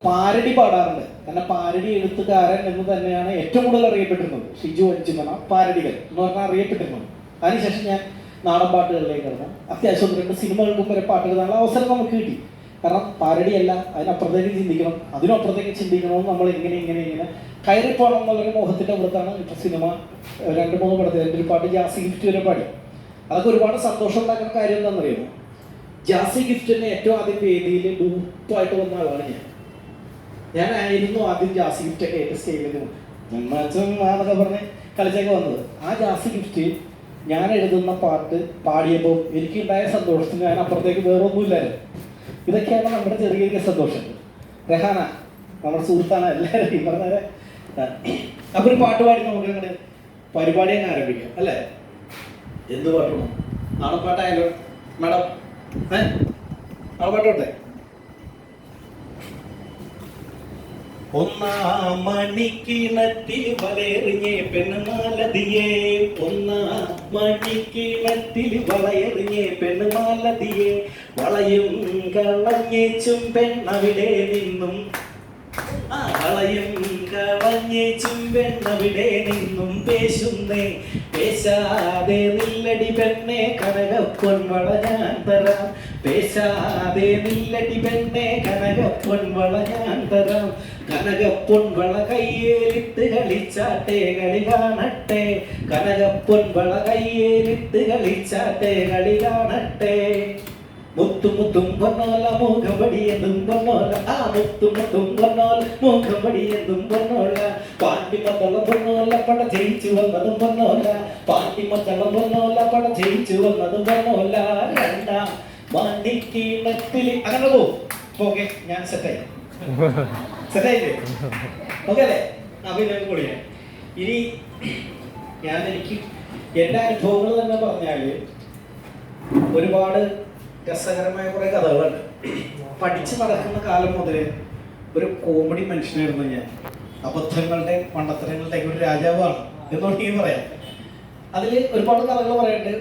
Parody പാടാറുണ്ട്. കാരണം parody എഴുത്തുകാരൻ എന്ന് തന്നെയാണ് ഏറ്റവും കൂടുതൽ അറിയപ്പെട്ടിരുന്നത്. ഷിജു അഞ്ചുമന പാരഡികൾ എന്ന് പറഞ്ഞാൽ അറിയപ്പെട്ടിരുന്നത്. അതിനുശേഷം ഞാൻ നാടൻ പാട്ടുകളിലേക്ക് ഇറങ്ങും. അത്യാവശ്യം 2 സിനിമകൾക്കും വരെ പാട്ട് എഴുതാനുള്ള അവസരം നമുക്ക് കിട്ടി. കാരണം പാരഡി അല്ല, അതിനപ്പുറത്തേക്ക് ചിന്തിക്കണം, അതിനപ്പുറത്തേക്ക് ചിന്തിക്കണമെന്ന് നമ്മൾ ഇങ്ങനെ കയറിപ്പോകണം എന്നുള്ളൊരു മോഹത്തിൻ്റെ പുറത്താണ് ഇപ്പോൾ സിനിമ 2-3 പടത്തിൽ എൻ്റെ ഒരു പാട്ട് ജാസി ഗിഫ്റ്റ് വരെ പാടി. അതൊക്കെ ഒരുപാട് സന്തോഷം ഉണ്ടാക്കുന്ന കാര്യം എന്താണെന്നറിയുമോ? ജാസി ഗിഫ്റ്റിന് ഏറ്റവും ആദ്യം വേദിയിൽ ഡൂപ്പായിട്ട് വന്ന ആളാണ് ഞാനായിരുന്നു ആദ്യം ജാസി ഗിഫ്റ്റൊക്കെ ആയിട്ട് സ്റ്റേജിൽ എന്നൊക്കെ പറഞ്ഞ് കളിച്ചൊക്കെ വന്നത്. ആ ജാസി ഗിഫ്റ്റ് ഞാൻ എഴുതുന്ന പാട്ട് പാടിയപ്പോൾ എനിക്കുണ്ടായ സന്തോഷത്തിന് ഞാൻ അപ്പുറത്തേക്ക് വേറൊന്നുമില്ലായിരുന്നു. ഇതൊക്കെയാണ് നമ്മുടെ ചെറിയ സന്തോഷം. റെഹാന നമ്മുടെ സുഹൃത്താണ്, എല്ലാവരും ഈ പറഞ്ഞ. അപ്പോൾ ഒരു പാട്ട് പാടി നമുക്ക് അങ്ങനെ പരിപാടി അങ്ങ് ആരംഭിക്കാം അല്ലേ? എന്ത് പാട്ടുണ്ടോ? നാടൻപാട്ടായാലോ മാഡം? നാടൻപാട്ടോട്ടെ. ഒന്നാം മണിക്കിണത്തിൽ വളയെറിഞ്ഞേ പെണ്ണുമാലതിയേ, ഒന്നാം മണിക്കിണത്തിൽ വളയെറിഞ്ഞേ പെണ്ണുമാലതിയേ, വളയും കളഞ്ഞേച്ചും പെണ്ണവിടെ നിന്നും, വളയും കളഞ്ഞേച്ചും പെണ്ണവിടെ നിന്നും പേശുന്നേ, പേശാതെ നില്ലടി പെണ്ണെ കനകപ്പൊൻ വള ഞാൻ തരാം, പേശാതെ നില്ലടി പെണ്ണെ കനകപ്പൊൻ വള ഞാൻ തരാം, കനകപ്പൊൻ വള കയ്യേലിട്ട് കളിച്ചാട്ടെ കളി കാണട്ടെ, കനകപ്പൊൻ വള കയ്യേലിട്ട് കളിച്ചാട്ടെ കളി കാണട്ടെ, മുത്തുമുത്തും പൊന്നോല മൂഖപടിയെന്നും പൊന്നോല, ആ മുത്തുമുത്തും പൊന്നോല മൂഖപടിയെന്നും പൊന്നോല, പാട്ടിമത്തളം പൊന്നോല പട ജയിച്ചു വന്നതും പൊന്നോല, പാട്ടിമത്തളം പൊന്നോല പട ജയിച്ചു വന്നതും പൊന്നോല, രണ്ടാം മണിക്കിണത്തിൽ. അങ്ങനെ പോ. ഓക്കെ, ഞാൻ സെറ്റായില്ലേ? ഓക്കെ അല്ലേ? പിന്നെ കൂടിയാണ്. ഇനി എനിക്ക് എൻ്റെ അനുഭവങ്ങൾ തന്നെ പറഞ്ഞാല് ഒരുപാട് രസകരമായ കുറെ കഥകളുണ്ട്. പഠിച്ചു നടക്കുന്ന കാലം മുതൽ ഒരു കോമഡി മനുഷ്യനായിരുന്നു ഞാൻ. അബദ്ധങ്ങളുടെ മണ്ടത്തരങ്ങളുടെ ഒരു രാജാവാണ് എന്നുണ്ടെങ്കിൽ പറയാം. അതിൽ ഒരുപാട് കഥകൾ പറയുന്നുണ്ട്.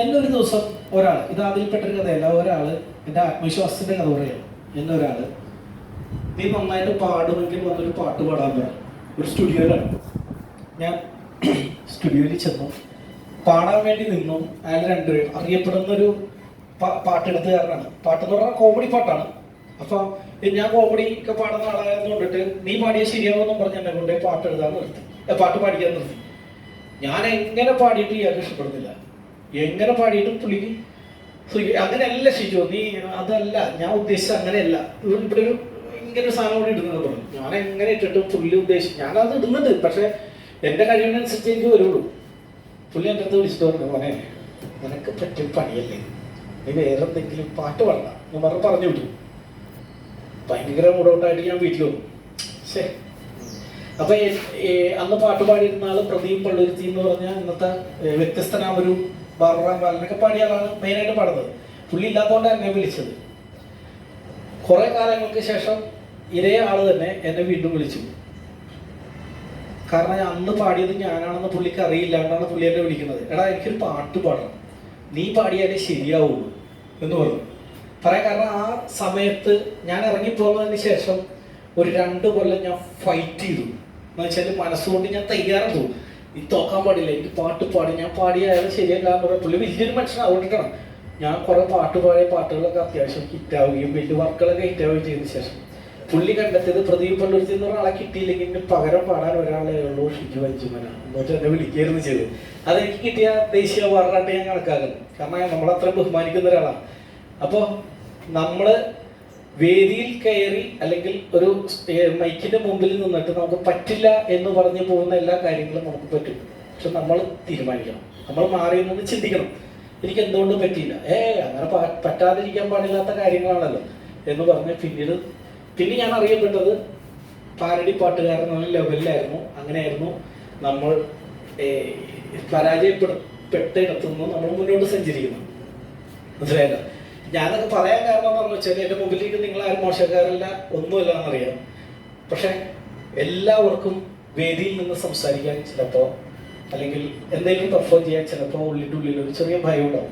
എന്നൊരു ദിവസം ഒരാൾ, ഇത് അതിൽപ്പെട്ടൊരു കഥയല്ല, ഒരാൾ എൻ്റെ ആത്മവിശ്വാസത്തിൻ്റെ കഥ പറയാം. എന്നൊരാൾ നീ നന്നായിട്ട് പാടുമെങ്കിൽ വന്നൊരു പാട്ട് പാടാൻ പറയാം. ഒരു സ്റ്റുഡിയോയിലാണ്. ഞാൻ സ്റ്റുഡിയോയിൽ ചെന്നു, പാടാൻ വേണ്ടി നിന്നു. അയാൾ 2 പേരും അറിയപ്പെടുന്നൊരു പാട്ടെടുത്തുകാരനാണ്. പാട്ടെന്ന് പറഞ്ഞാൽ കോമഡി പാട്ടാണ്. അപ്പം ഞാൻ കോമഡി ഒക്കെ പാടുന്ന ആളായെന്ന് കൊണ്ടിട്ട് നീ പാടിയ ശരിയാവുമെന്നും പറഞ്ഞ് എന്നെ കൊണ്ട് പാട്ട് എഴുതാൻ നിർത്തി, പാട്ട് പാടിക്കാൻ നിർത്തി. ഞാൻ എങ്ങനെ പാടിയിട്ട് ഇയാൾക്ക് ഇഷ്ടപ്പെടുന്നില്ല. എങ്ങനെ പാടിയിട്ടും പുള്ളിക്ക് അങ്ങനെയല്ല ഷിജു, നീ അതല്ല ഞാൻ ഉദ്ദേശിച്ചത്, അങ്ങനെയല്ല, ഇവിടെ ഒരു ഇങ്ങനെ ഒരു സാധനം കൂടി ഇടുന്നത് പറഞ്ഞു. ഞാൻ എങ്ങനെ ഇട്ടിട്ടും പുള്ളി ഉദ്ദേശിച്ചു, ഞാനത് ഇടുന്നുണ്ട്, പക്ഷെ എൻ്റെ കഴിവിനനുസരിച്ച് എനിക്ക് വരുള്ളൂ. പുള്ളി എൻ്റെ അടുത്ത് വിളിച്ചിട്ട് പറഞ്ഞു, മോനെ നിനക്ക് പറ്റിയ പണിയല്ലേ, നീ വേറെ എന്തെങ്കിലും പാട്ട് പാടണം ഞാൻ പറഞ്ഞു വിട്ടു. ഭയങ്കര മൂഡൗട്ടായിട്ട് ഞാൻ വീട്ടിൽ വന്നു. ശരി. അപ്പൊ അന്ന് പാട്ട് പാടിയിരുന്ന ആള് പ്രദീപ് പള്ളുരുത്തി എന്ന് പറഞ്ഞാൽ ഇന്നത്തെ വ്യത്യസ്തനായ ഒരു ബാർബറാം ബാലനൊക്കെ പാടിയ ആളാണ് മെയിനായിട്ട് പാടുന്നത്. പുള്ളി ഇല്ലാത്തതുകൊണ്ടാണ് എന്നെ വിളിച്ചത്. കുറെ കാലങ്ങൾക്ക് ശേഷം ഇതേ ആള് തന്നെ എന്നെ വീണ്ടും വിളിച്ചു. കാരണം അന്ന് പാടിയത് ഞാനാണെന്ന് പുള്ളിക്ക് അറിയില്ലാണ്ടാണ് പുള്ളി എന്നെ വിളിക്കുന്നത്. എടാ എനിക്കൊരു പാട്ട് പാടണം, നീ പാടിയാലേ ശരിയാവുള്ളൂ എന്ന് പറഞ്ഞു. പറയാൻ കാരണം ആ സമയത്ത് ഞാൻ ഇറങ്ങിപ്പോന്നതിന് ശേഷം ഒരു 2 കൊല്ലം ഞാൻ ഫൈറ്റ് ചെയ്തു. എന്ന് വെച്ചാൽ മനസ്സുകൊണ്ട് ഞാൻ തയ്യാറെടുത്തു. ഈ തോക്കാൻ പാടില്ല, എനിക്ക് പാട്ട് പാടി, ഞാൻ പാടിയായാലും ശരിയല്ല എന്ന് പറയാം. പുള്ളി വലിയൊരു മനുഷ്യനാവുകൊണ്ടിട്ടാണ്. ഞാൻ കുറെ പാടിയ പാട്ടുകളൊക്കെ അത്യാവശ്യം ഹിറ്റാവുകയും വലിയ വർക്കുകളൊക്കെ ഹിറ്റാവുകയും ചെയ്തതിന് ശേഷം പുള്ളി കണ്ടെത്തിയത് പ്രദീപ് പള്ളുരുത്തി എന്ന് പറഞ്ഞ ആളെ കിട്ടിയില്ലെങ്കിൽ പകരം പാടാൻ ഒരാളെ ഉള്ളൂ, ഷിജു അഞ്ചുമന. എന്നിട്ട് എന്നെ വിളിക്കായിരുന്നു ചെയ്തത്. അതെനിക്ക് കിട്ടിയ ദേശീയ അവാർഡായിട്ട് ഞാൻ കണക്കാക്കുന്നു. കാരണം നമ്മളത്ര ബഹുമാനിക്കുന്ന ഒരാളാണ്. അപ്പോൾ നമ്മൾ വേദിയിൽ കയറി അല്ലെങ്കിൽ ഒരു മൈക്കിന്റെ മുമ്പിൽ നിന്നിട്ട് നമുക്ക് പറ്റില്ല എന്ന് പറഞ്ഞു പോകുന്ന എല്ലാ കാര്യങ്ങളും നമുക്ക് പറ്റും. പക്ഷെ നമ്മൾ തീരുമാനിക്കണം, നമ്മൾ മാറി നിന്ന് ചിന്തിക്കണം. എനിക്ക് എന്തുകൊണ്ട് പറ്റിയില്ല, അങ്ങനെ പറ്റാതിരിക്കാൻ പാടില്ലാത്ത കാര്യങ്ങളാണല്ലോ എന്ന് പറഞ്ഞ് പിന്നെ ഞാൻ അറിയപ്പെട്ടത് പാരഡി പാട്ടുകാരൻ ലെവലിലായിരുന്നു. അങ്ങനെയായിരുന്നു നമ്മൾ പരാജയപ്പെട്ടിടത്തുനിന്ന് നമ്മൾ മുന്നോട്ട് സഞ്ചരിക്കുന്നു. മനസ്സിലായല്ലോ? ഞാനത് പറയാൻ കാരണം എന്താണെന്ന് വെച്ചാൽ എൻ്റെ മുമ്പിലേക്ക് നിങ്ങളാരും മോശക്കാരല്ല, ഒന്നുമല്ല എന്നറിയാം. പക്ഷെ എല്ലാവർക്കും വേദിയിൽ നിന്ന് സംസാരിക്കാൻ ചിലപ്പോൾ അല്ലെങ്കിൽ എന്തെങ്കിലും പെർഫോം ചെയ്യാൻ ചിലപ്പോൾ ഉള്ളിൻ്റെ ഉള്ളിൽ ഒരു ചെറിയ ഭയം ഉണ്ടാവും.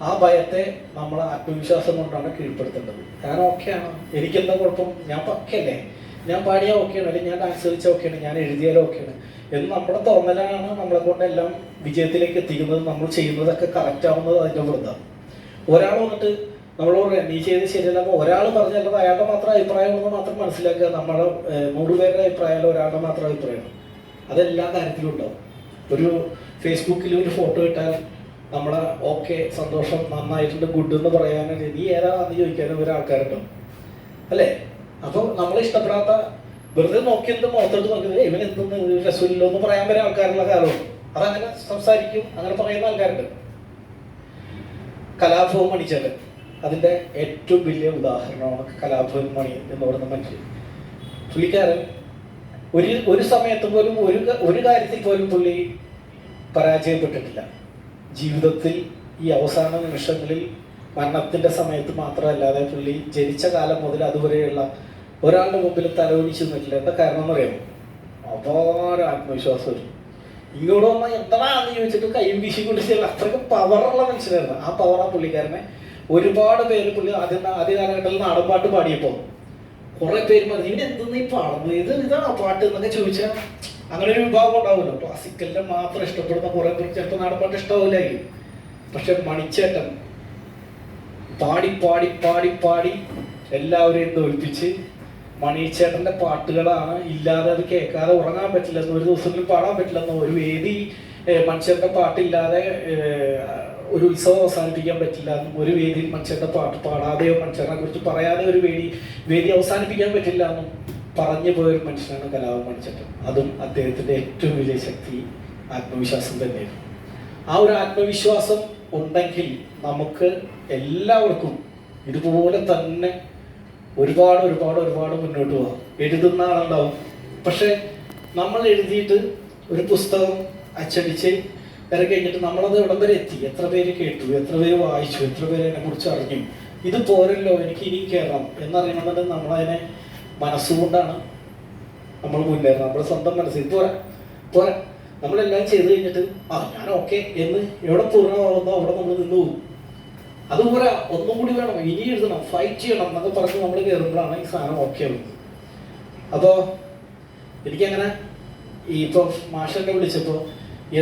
ആ ഭയത്തെ നമ്മൾ ആത്മവിശ്വാസം കൊണ്ടാണ് കീഴ്പ്പെടുത്തേണ്ടത്. ഞാൻ ഓക്കെയാണ്, എനിക്കെന്താ കുഴപ്പം, ഞാൻ പക്കല്ലേ, ഞാൻ പാടിയാൽ ഓക്കെയാണ്, അല്ലെങ്കിൽ ഞാൻ ഡാൻസ് കളിച്ചാൽ ഓക്കെയാണ്, ഞാൻ എഴുതിയാലും ഓക്കെയാണ് എന്ന് നമ്മുടെ തോന്നലാണ് നമ്മളെ കൊണ്ടെല്ലാം വിജയത്തിലേക്ക് എത്തിക്കുന്നത്. നമ്മൾ ചെയ്യുന്നതൊക്കെ കറക്റ്റ് ആവുന്നത് അതിൻ്റെ വൃദ്ധം. ഒരാൾ വന്നിട്ട് നമ്മൾ പറയാം നീ ചെയ്ത് ശരിയല്ല, ഒരാൾ പറഞ്ഞല്ലത് അയാളുടെ മാത്രം അഭിപ്രായമാണെന്ന് മാത്രം മനസ്സിലാക്കുക. നമ്മുടെ 100 പേരുടെ അഭിപ്രായമല്ല ഒരാളുടെ മാത്രം അഭിപ്രായമാണ്. അതെല്ലാ കാര്യത്തിലും ഉണ്ടാവും. ഒരു ഫേസ്ബുക്കിൽ ഒരു ഫോട്ടോ ഇട്ടാൽ നമ്മളെ ഓക്കെ, സന്തോഷം, നന്നായിട്ടുണ്ട്, ഗുഡ് എന്ന് പറയാനായിട്ട് നീ ഏതാണെന്ന് ചോദിക്കാനും ഒരു ആൾക്കാരുണ്ടാവും അല്ലേ. അപ്പോൾ നമ്മളെ ഇഷ്ടപ്പെടാത്ത വെറുതെ നോക്കിയത് മുഖത്തോട്ട് നോക്കിയത് ഇവൻ എന്തെന്ന് രസമില്ലോ എന്ന് പറയാൻ വരെ ആൾക്കാരുള്ള കാലമാണ്. അതങ്ങനെ സംസാരിക്കും, അങ്ങനെ പറയുന്ന ആൾക്കാരുണ്ട്. കലാഭവൻ മണിച്ചേട്ടൻ അതിൻ്റെ ഏറ്റവും വലിയ ഉദാഹരണമാണ്. കലാഭവൻ മണി എന്ന് പറയുന്ന മനുഷ്യൻ, പുള്ളിക്കാരൻ ഒരു സമയത്ത് പോലും ഒരു കാര്യത്തിൽ പോലും പുള്ളി പരാജയപ്പെട്ടിട്ടില്ല. ജീവിതത്തിൽ ഈ അവസാന നിമിഷങ്ങളിൽ മരണത്തിൻ്റെ സമയത്ത് മാത്രമല്ലാതെ പുള്ളി ജനിച്ച കാലം മുതൽ അതുവരെയുള്ള ഒരാളുടെ മുമ്പിൽ തലവലിച്ചു നിന്നിട്ടില്ല. എന്താ കാരണം എന്നറിയാമോ? അപാര ആത്മവിശ്വാസം വരും. ഇങ്ങോട്ട് വന്നാൽ എന്താണെന്ന് ചോദിച്ചിട്ട് കൈയും വീശി കൊണ്ടിരിച്ചില്ല. അത്രയ്ക്ക് പവറുള്ള മനുഷ്യനായിരുന്നു. ആ പവർ ആ പുള്ളിക്കാരനെ ഒരുപാട് പേര് പുള്ളി ആദ്യ കാലഘട്ടത്തിൽ നാടൻ പാട്ട് പാടിയപ്പോൾ കുറെ പേര് പറഞ്ഞു ഇവന് എന്തെന്ന് ഈ പാടുന്നത്, ഇതാണ് ആ പാട്ട് എന്നൊക്കെ ചോദിച്ചാൽ അങ്ങനെ ഒരു വിഭാഗം ഉണ്ടാവുമല്ലോ. ക്ലാസിക്കലിനെ മാത്രം ഇഷ്ടപ്പെടുന്ന കുറെ പേർക്ക് ചിലപ്പോൾ നാടൻ പാട്ട് ഇഷ്ടമാവില്ലായിരിക്കും. പക്ഷെ മണിച്ചേട്ടൻ പാടി പാടി പാടി പാടി എല്ലാവരെയും തോൽപ്പിച്ച് മണിച്ചേട്ടൻ്റെ പാട്ടുകളാണ് ഇല്ലാതെ അത് കേൾക്കാതെ ഉറങ്ങാൻ പറ്റില്ലെന്ന്, ഒരു ദിവസത്തിൽ പാടാൻ പറ്റില്ലെന്നോ, ഒരു വേദി മനുഷ്യരുടെ പാട്ടില്ലാതെ ഒരു ഉത്സവം അവസാനിപ്പിക്കാൻ പറ്റില്ല എന്നും, ഒരു വേദിയിൽ മനുഷ്യരുടെ പാട്ട് പാടാതെയോ മനുഷ്യരെ കുറിച്ച് പറയാതെ ഒരു വേദി അവസാനിപ്പിക്കാൻ പറ്റില്ല എന്നും പറഞ്ഞു പോയൊരു മനുഷ്യനാണ് കലാഭവൻ മണിച്ചേട്ടൻ. അതും അദ്ദേഹത്തിൻ്റെ ഏറ്റവും വലിയ ശക്തി ആത്മവിശ്വാസം തന്നെയായിരുന്നു. ആ ഒരു ആത്മവിശ്വാസം ഉണ്ടെങ്കിൽ നമുക്ക് എല്ലാവർക്കും ഇതുപോലെ തന്നെ ഒരുപാട് ഒരുപാട് ഒരുപാട് മുന്നോട്ട് പോകാം. എഴുതുന്ന ആളുണ്ടാവും, പക്ഷെ നമ്മൾ എഴുതിയിട്ട് ഒരു പുസ്തകം അച്ചടിച്ച് ഇറങ്ങി കഴിഞ്ഞിട്ട് നമ്മളത് ഇവിടം വരെ എത്തി, എത്ര പേര് കേട്ടു, എത്ര പേര് വായിച്ചു, എത്ര പേര് അതിനെക്കുറിച്ച് അറിഞ്ഞു, ഇത് പോരല്ലോ എനിക്ക് ഇനി കയറണം എന്നറിയണമെന്നുണ്ടെങ്കിൽ നമ്മളതിനെ മനസ്സുകൊണ്ടാണ് നമ്മൾ മുന്നേറണം. നമ്മുടെ സ്വന്തം മനസ്സിൽ പോരാ നമ്മളെല്ലാം ചെയ്ത് കഴിഞ്ഞിട്ട് ഞാൻ ഓക്കെ എന്ന് എവിടെ പൂർണ്ണമാകുന്നോ അവിടെ നമ്മൾ നിന്ന് പോകും. അതുപോലെ ഒന്നും കൂടി വേണം, ഇനി എഴുതണം, ഫൈറ്റ് ചെയ്യണം എന്നൊക്കെ പറഞ്ഞ് നമ്മൾ കയറുമ്പോഴാണ് ഈ സാധനം ഓക്കെ ആവുന്നത്. അപ്പോൾ എനിക്കങ്ങനെ ഇപ്പോൾ മാഷെന്നെ വിളിച്ചപ്പോൾ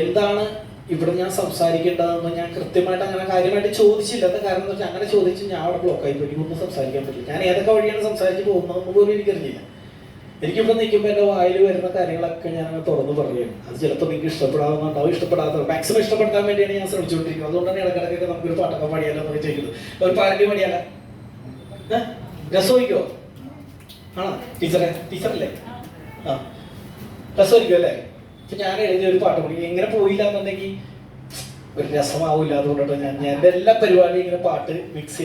എന്താണ് ഇവിടെ ഞാൻ സംസാരിക്കേണ്ടതെന്ന് ഞാൻ കൃത്യമായിട്ട് അങ്ങനെ കാര്യമായിട്ട് ചോദിച്ചില്ല. എന്താ കാരണം എന്ന് വെച്ചാൽ അങ്ങനെ ചോദിച്ച് ഞാൻ അവിടെ ബ്ലോക്കായി പോയി, ഒന്നും സംസാരിക്കാൻ പറ്റില്ല. ഞാൻ ഏതൊക്കെ വഴിയാണ് സംസാരിച്ച് പോകുന്നതെന്ന് പോലും എനിക്കറിയില്ല. എനിക്കിവിടെ നിൽക്കുമ്പോൾ എൻ്റെ വായിൽ വരുന്ന കാര്യങ്ങളൊക്കെ ഞാൻ അങ്ങനെ തുറന്ന് പറയുകയാണ്. അത് ചിലപ്പോൾ നിങ്ങൾക്ക് ഇഷ്ടപ്പെടാവുന്നുണ്ടാവും, ഇഷ്ടപ്പെടാത്ത മാക്സിമം ഇഷ്ടപ്പെടുത്താൻ വേണ്ടിയാണ് ഞാൻ ശ്രമിച്ചുകൊണ്ടിരിക്കുന്നത്. അതുകൊണ്ടാണ് ഇടക്കിടക്കൊക്കെ നമുക്കൊരു പാട്ടൊക്കെ പാടിയാലോ എന്നൊക്കെ ചോദിക്കുന്നത്. ഒരു പാരഡി പാടിയാലോ, രസമിക്കോ? ആണോ ടീച്ചറല്ലേ? ആ രസമിരിക്കും അല്ലേ? ഇപ്പം ഞാൻ എഴുതിയ ഒരു പാട്ട് പാടി എങ്ങനെ പോയില്ല എന്നുണ്ടെങ്കിൽ ഒരു രസമാവില്ല. അതുകൊണ്ടിട്ട് ഞാൻ എൻ്റെ എല്ലാ പരിപാടിയും ഇങ്ങനെ പാട്ട് മിക്സ്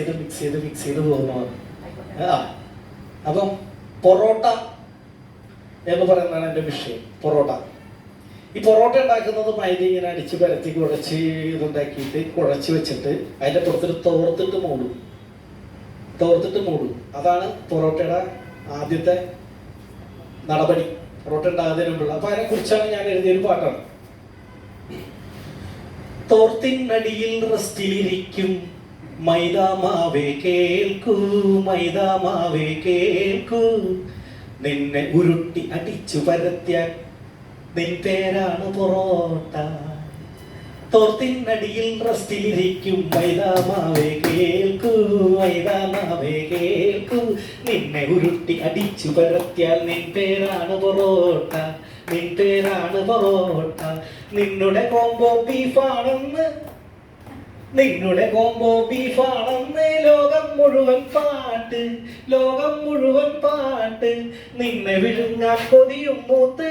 ചെയ്ത് പോകുന്നതാണ്. അപ്പം പൊറോട്ട എന്ന് പറയുന്നതാണ് എൻ്റെ വിഷയം. പൊറോട്ട. ഈ പൊറോട്ട ഉണ്ടാക്കുന്നത് മൈദ ഇങ്ങനെ അടിച്ച് പരത്തി കുഴച്ച് ഇതുണ്ടാക്കിയിട്ട് കുഴച്ച് വെച്ചിട്ട് അതിൻ്റെ പുറത്തൊരു തോർത്തിട്ട് മൂടും. അതാണ് പൊറോട്ടയുടെ ആദ്യത്തെ നടപടി, പൊറോട്ട ഉണ്ടാകുന്നതിന് മുമ്പുള്ള. അപ്പൊ അതിനെ കുറിച്ചാണ് ഞാൻ എഴുതിയൊരു പാട്ടാണ്. തോർത്തിനടിയിൽ റെസ്റ്റിലിരിക്കും മൈദാമാവേ കേൾക്കൂ, നിന്നെ ഉരുട്ടി അടിച്ചു പരത്തിയാൽ നിൻ പേരാണ് പൊറോട്ട. തോർത്തിനടിയിൽ റെസ്റ്റിലിരിക്കും മൈദാമാവേ കേൾക്കൂ, നിന്നെ ഉരുട്ടി അടിച്ചു പരത്തിയാൽ നിൻ പേരാണ് പൊറോട്ട. നിന്നുടെ കോംബോ ബീഫാണെന്ന് ലോകം മുഴുവൻ പാട്ട്, നിന്നെ വിഴുങ്ങാൻ കൊതിയും മൂത്ത്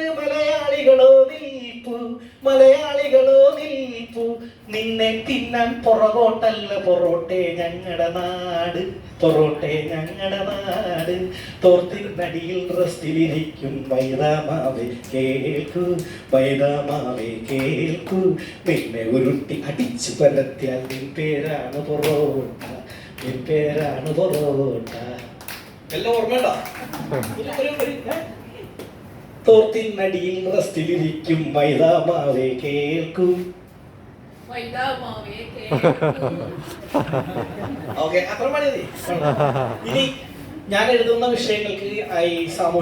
മലയാളികളോ നിൽപ്പു, നിന്നെ തിന്നാൻ പുറകോട്ടല്ല പൊറോട്ടെ ഞങ്ങളുടെ നാട്. തോർത്തിനടിയിൽ റെസ്റ്റിലിരിക്കും മൈദാമാവേ കേൾക്കൂ, നിന്നെ ഉരുട്ടി അടിച്ചു പരത്തിയാൽ നിൻ പേരാണ് പൊറോട്ട. എല്ലാം ഓർമ്മയുണ്ടോ? തോർത്തിനടിയിൽ റെസ്റ്റിലിരിക്കും മൈദാമാവേ കേൾക്കൂ, ഓക്കെ, അത്ര മതി. ഇനി ഞാൻ എഴുതുന്ന വിഷയങ്ങൾക്ക് ഈ സാമൂഹ്യ